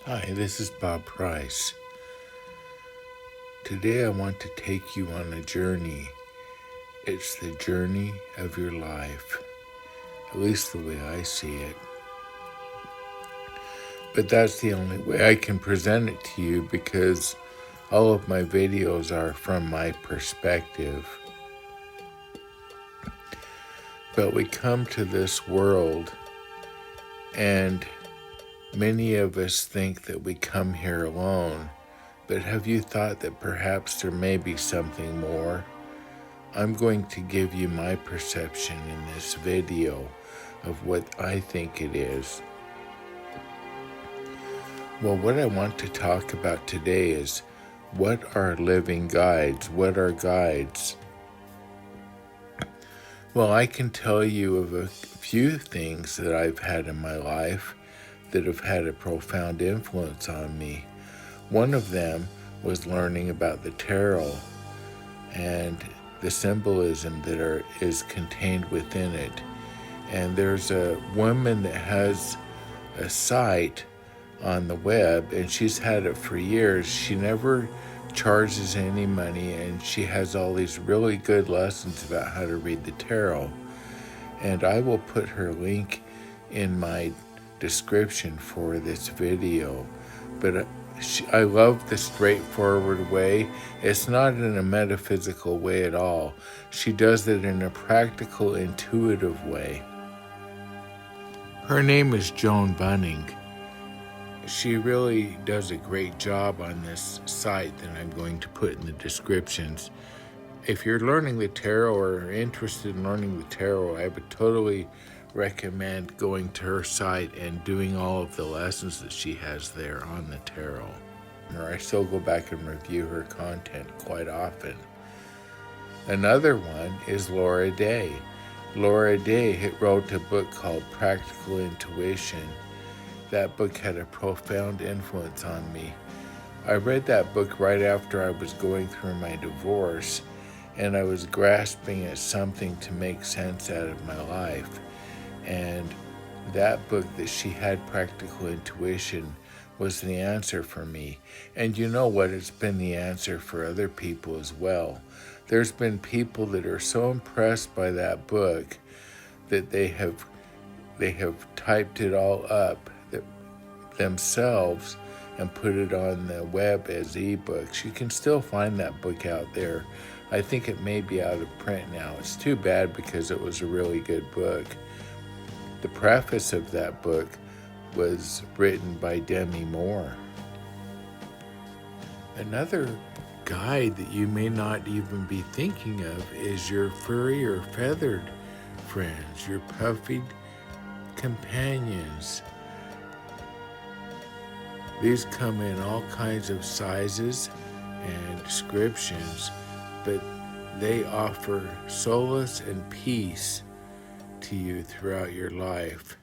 Hi, this is Bob Price. Today I want to take you on a journey. It's the journey of your life, at least the way I see it. But that's the only way I can present it to you because all of my videos are from my perspective. But we come to this world and many of us think that we come here alone. But have you thought that perhaps there may be something more? I'm going to give you my perception in this video of what I think it is. Well, what I want to talk about today is what are living guides? What are guides? Well, I can tell you of a few things that I've had in my life that have had a profound influence on me. One of them was learning about the tarot and the symbolism that is contained within it. And there's a woman that has a site on the web, and she's had it for years. She never charges any money, and she has all these really good lessons about how to read the tarot. And I will put her link in my description for this video. But I love the straightforward way. It's not in a metaphysical way at all. She does it in a practical, intuitive way. Her name is Joan Bunning. She really does a great job on this site that I'm going to put in the descriptions. If you're learning the tarot or are interested in learning the tarot, I would totally recommend going to her site and doing all of the lessons that she has there on the tarot. I still go back and review her content quite often. Another one is Laura Day. Laura Day wrote a book called Practical Intuition. That book had a profound influence on me. I read that book right after I was going through my divorce, and I was grasping at something to make sense out of my life. And that book that she had, Practical Intuition, was the answer for me. And you know what? It's been the answer for other people as well. There's been people that are so impressed by that book that they have typed it all up themselves and put it on the web as ebooks. You can still find that book out there. I think it may be out of print now. It's too bad because it was a really good book. The preface of that book was written by Demi Moore. Another guide that you may not even be thinking of is your furry or feathered friends, your puffy companions. These come in all kinds of sizes and descriptions, but they offer solace and peace to you throughout your life.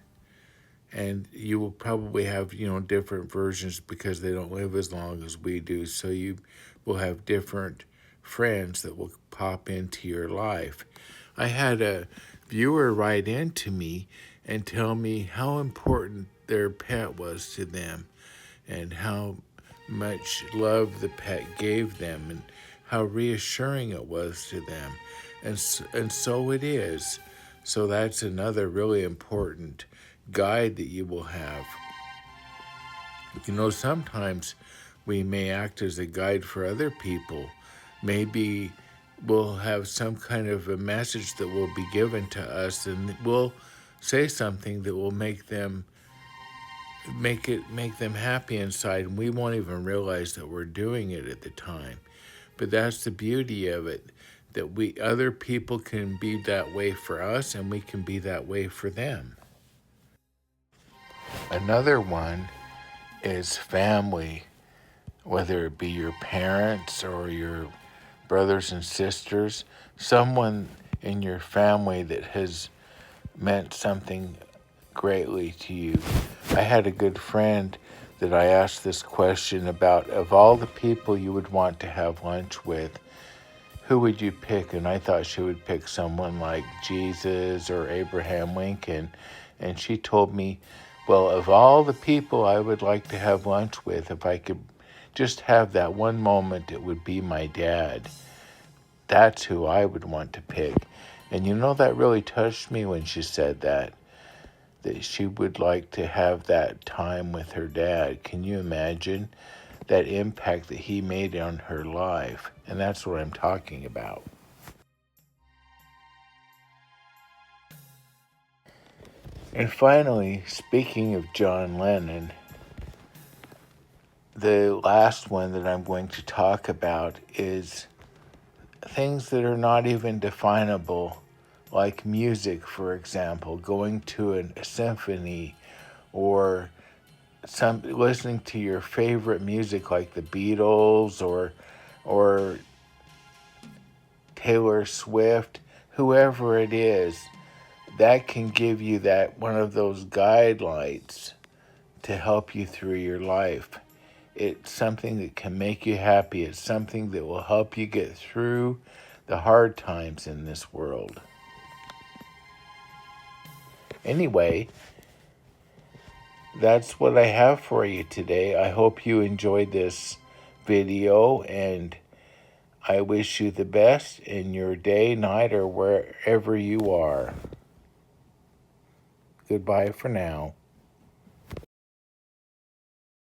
And you will probably have, different versions because they don't live as long as we do. So you will have different friends that will pop into your life. I had a viewer write in to me and tell me how important their pet was to them and how much love the pet gave them and how reassuring it was to them. And so it is. So that's another really important guide that you will have. Sometimes we may act as a guide for other people. Maybe we'll have some kind of a message that will be given to us, and we'll say something that will make them happy inside, and we won't even realize that we're doing it at the time. But that's the beauty of it, that other people can be that way for us, and we can be that way for them. Another one is family, whether it be your parents or your brothers and sisters, someone in your family that has meant something greatly to you. I had a good friend that I asked this question about, of all the people you would want to have lunch with, who would you pick? And I thought she would pick someone like Jesus or Abraham Lincoln. And she told me Well, of all the people I would like to have lunch with, if I could just have that one moment, it would be my dad. That's who I would want to pick. And you know, that really touched me when she said that she would like to have that time with her dad. Can you imagine that impact that he made on her life? And that's what I'm talking about. And finally, speaking of John Lennon, the last one that I'm going to talk about is things that are not even definable, like music, for example, going to a symphony, or listening to your favorite music like the Beatles or Taylor Swift, whoever it is, that can give you that one of those guidelines to help you through your life. It's something that can make you happy. It's something that will help you get through the hard times in this world. Anyway, that's what I have for you today. I hope you enjoyed this video, and I wish you the best in your day, night, or wherever you are. Goodbye for now.